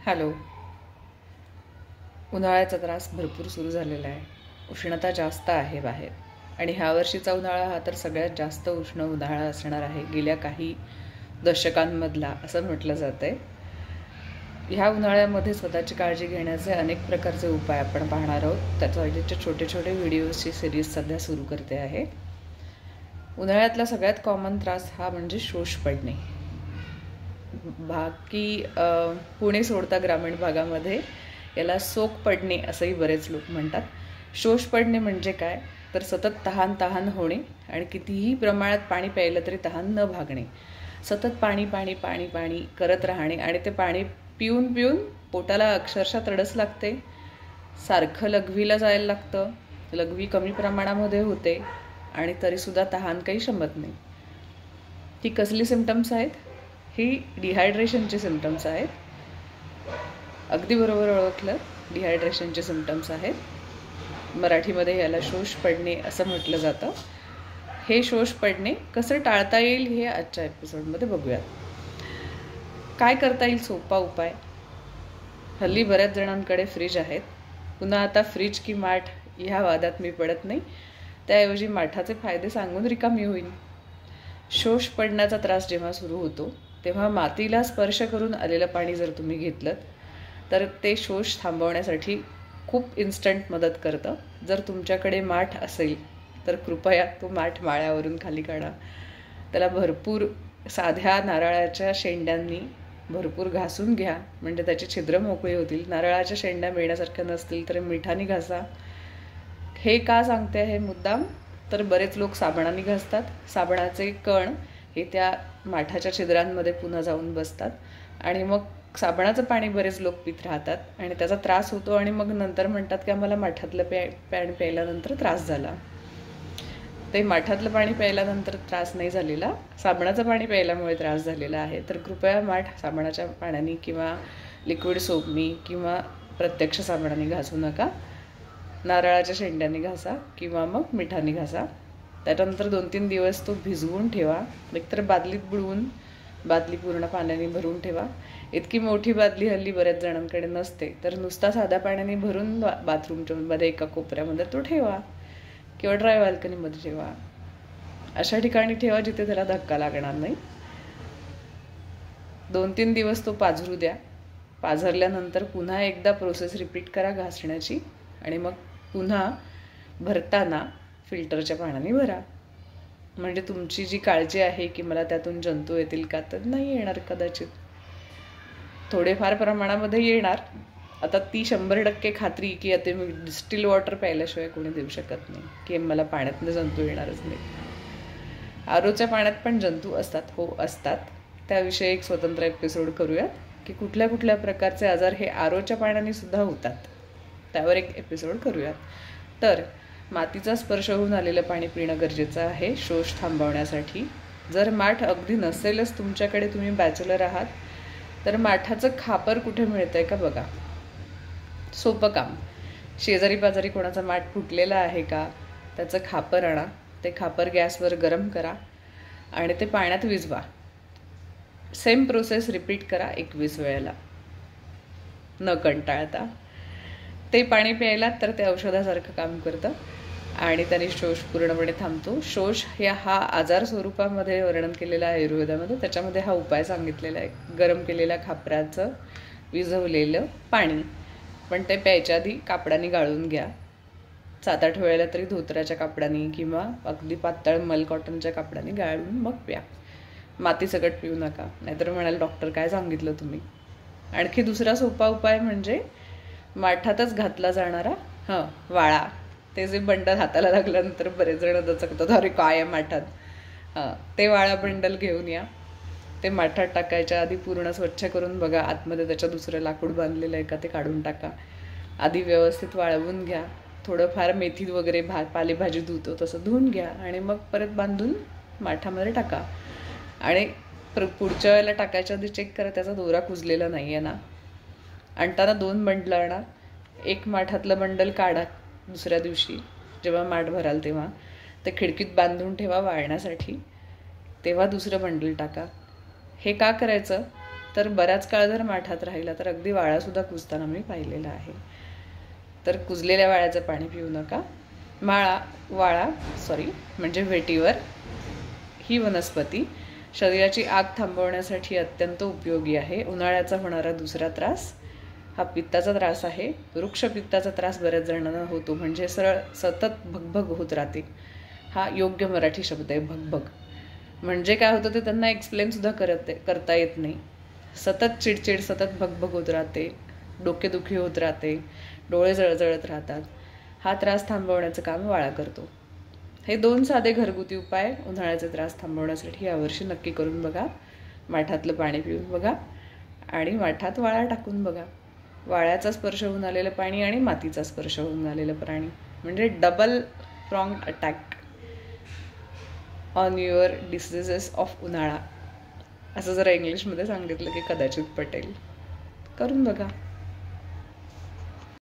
Hello. उन्हाळ्याचा त्रास भरपूर सुरू झालेला आहे. उष्णता जास्त आहे बाहेर आणि ह्या वर्षीचा उन्हाळा हा तर सगळ्यात जास्त उष्ण उन्हाळा असणार आहे गेल्या काही दशकांमधला, असं म्हटलं जातं आहे. ह्या उन्हाळ्यामध्ये स्वतःची काळजी घेण्याचे अनेक प्रकारचे उपाय आपण पाहणार आहोत. त्याच्यासाठीचे छोटे छोटे व्हिडिओजची सिरीज सध्या सुरू करते आहे. उन्हाळ्यातला सगळ्यात कॉमन त्रास हा म्हणजे शोष पडणे. बाकी पुणे सोडता ग्रामीण भागामध्ये याला सोक पडणे असंही बरेच लोक म्हणतात. शोष पडणे म्हणजे काय, तर सतत तहान होणे आणि कितीही प्रमाणात पाणी प्यायलं तरी तहान न भागणे. सतत पाणी पाणी पाणी पाणी करत राहणे आणि ते पाणी पिऊन पिऊन पोटाला अक्षरशः तडस लागते. सारखं लघवीला जायला लागतं, लघवी कमी प्रमाणामध्ये होते आणि तरीसुद्धा तहान काही शमत नाही. ही कसली सिम्पटम्स आहेत? ही डिहायड्रेशनचे सिम्पटम्स आहेत. अगदी बरोबर ओळखलं, डिहायड्रेशनचे सिम्पटम्स आहेत. मराठीमध्ये याला शोष पडणे असं म्हटलं जातं. हे शोष पडणे कसं टाळता येईल हे आजच्या एपिसोडमध्ये बघूयात. काय करता येईल सोपा उपाय? हल्ली बऱ्याच जणांकडे फ्रीज आहेत. पुन्हा आता फ्रीज की माठ ह्या वादात मी पडत नाही. त्याऐवजी माठाचे फायदे सांगून रिकामी होईल. शोष पडण्याचा त्रास जेव्हा सुरू होतो तेव्हा मातीला स्पर्श करून आलेलं पाणी जर तुम्ही घेतलं तर ते शोष थांबवण्यासाठी खूप इन्स्टंट मदत करतं. जर तुमच्याकडे माठ असेल तर कृपया तो माठ माळ्यावरून खाली काढा. त्याला भरपूर साध्या नारळाच्या शेंड्यांनी भरपूर घासून घ्या, म्हणजे त्याची छिद्र मोकळी होतील. नारळाच्या शेंड्या मिळण्यासारख्या नसतील तर मिठाने घासा. हे का सांगते आहे मुद्दाम, तर बरेच लोक साबणाने घासतात. साबणाचे कण हे त्या माठाच्या छिद्रांमध्ये पुन्हा जाऊन बसतात आणि मग साबणाचं पाणी बरेच लोक पित राहतात आणि त्याचा त्रास होतो आणि मग नंतर म्हणतात की आम्हाला माठातलं पाणी प्यायल्यानंतर त्रास झाला. ते माठातलं पाणी प्यायल्यानंतर त्रास नाही झालेला, साबणाचं पाणी प्यायल्यामुळे त्रास झालेला आहे. तर कृपया माठ साबणाच्या पाण्याने किंवा लिक्विड सोपनी किंवा प्रत्यक्ष साबणाने घासू नका. नारळाच्या शेंड्याने घासा किंवा मग मिठाने घासा. त्यानंतर 2-3 दिवस तो भिजवून ठेवा. एकतर बादलीत बुडवून बादली पूर्ण पाण्याने भरून ठेवा. इतकी मोठी बादली हल्ली बऱ्याच जणांकडे नसते, तर नुसता साध्या पाण्याने भरून बाथरूममध्ये एका कोपऱ्यामध्ये तो ठेवा किंवा ड्राय बाल्कनीमध्ये ठेवा. अशा ठिकाणी ठेवा जिथे त्याला धक्का लागणार नाही. 2-3 दिवस तो पाझरू द्या. पाझरल्यानंतर पुन्हा एकदा प्रोसेस रिपीट करा घासण्याची आणि मग पुन्हा भरताना फिल्टरच्या पाण्याने भरा. म्हणजे तुमची जी काळजी आहे की मला त्यातून जंतू येतील का, तर नाही येणार. कदाचित थोडेफार प्रमाणामध्ये येणार. आता ती 100% खात्री की आता मी डिस्टिल वॉटर प्यायल्याशिवाय कोणी देऊ शकत नाही की मला पाण्यातनं जंतू येणारच नाही. आरोच्या पाण्यात पण जंतू असतात, हो असतात. त्याविषयी एक स्वतंत्र एपिसोड करूयात की कुठल्या कुठल्या प्रकारचे आजार हे आरोच्या पाण्याने सुद्धा होतात. त्यावर एक एपिसोड करूयात. तर मातीचा स्पर्श होऊन आलेलं पाणी पिणं गरजेचं आहे शोष थांबवण्यासाठी. जर माठ अगदी नसेलच तुमच्याकडे, तुम्ही बॅचलर आहात, तर माठाचं खापर कुठे मिळतं आहे का बघा. सोपं काम. शेजारी पाजारी कोणाचा माठ फुटलेला आहे का, त्याचं खापर आणा. ते खापर गॅसवर गरम करा आणि ते पाण्यात विझवा. सेम प्रोसेस रिपीट करा 21 वेळेला न कंटाळता. ते पाणी प्यायलात तर ते औषधासारखं काम करतं आणि त्याने शोष पूर्णपणे थांबतो. शोष हा आजार स्वरूपामध्ये वर्णन केलेला आहे आयुर्वेदामध्ये. त्याच्यामध्ये हा उपाय सांगितलेला आहे. गरम केलेल्या खापराचं विझवलेलं पाणी, पण ते प्यायच्या आधी कापडाने गाळून घ्या. 7-8 वेळेला तरी धोत्राच्या कापडाने किंवा अगदी पातळ मल कॉटनच्या कापडाने गाळून मग प्या. माती सकट पिऊ नका, नाहीतर म्हणाल डॉक्टर काय सांगितलं तुम्ही. आणखी दुसरा सोपा उपाय म्हणजे माठातच घातला जाणारा वाळा. ते जे बंडल हाताला लागल्यानंतर बरेच जण दचकतात, अरे काय आहे माठात. ते वाळा बंडल घेऊन या. ते माठात टाकायच्या आधी पूर्ण स्वच्छ करून बघा आतमध्ये त्याच्या दुसरं लाकूड बांधलेलं आहे का ते काढून टाका. आधी व्यवस्थित वाळवून घ्या. थोडंफार मेथी वगैरे पालेभाजी धुतो तसं धुवून घ्या आणि मग परत बांधून माठामध्ये टाका. आणि पुढच्या वेळेला टाकायच्या आधी चेक करा त्याचा दोरा कुजलेला नाही आहे ना. आणताना 2 बंडलं आणा. एक माठातलं बंडल काढा दुसऱ्या दिवशी जेव्हा माठ भराल तेव्हा. ते खिडकीत बांधून ठेवा वाळण्यासाठी. तेव्हा दुसरं बंडल टाका. हे का करायचं, तर बराच काळ जर माठात राहिला तर अगदी वाळासुद्धा कुजताना मी पाहिलेला आहे. तर कुजलेल्या वाळ्याचं पाणी पिऊ नका. म्हणजे व्हेटिव्हर ही वनस्पती शरीराची आग थांबवण्यासाठी अत्यंत उपयोगी आहे. उन्हाळ्याचा होणारा दुसरा त्रास हा पित्ताचा त्रास आहे. वृक्ष पित्ताचा त्रास बऱ्याच जणांना होतो, म्हणजे सरळ सतत भगभग होत राहते. हा योग्य मराठी शब्द आहे, भगभग. म्हणजे काय होतं ते त्यांना एक्सप्लेनसुद्धा करता येत नाही. सतत चिडचिड, सतत भगभग होत राहते, डोकेदुखी होत राहते, डोळे जळजळत राहतात. हा त्रास थांबवण्याचं काम वाळा करतो. हे 2 साधे घरगुती उपाय उन्हाळ्याचे त्रास थांबवण्यासाठी यावर्षी नक्की करून बघा. माठातलं पाणी पिऊन बघा आणि माठात वाळा टाकून बघा. वाळ्याचा स्पर्श होऊन आलेलं पाणी आणि मातीचा स्पर्श होऊन आलेलं पाणी, म्हणजे double prong attack on your diseases of उन्हाळा, असं जरा इंग्लिशमध्ये सांगितलं की कदाचित पटेल. करून बघा.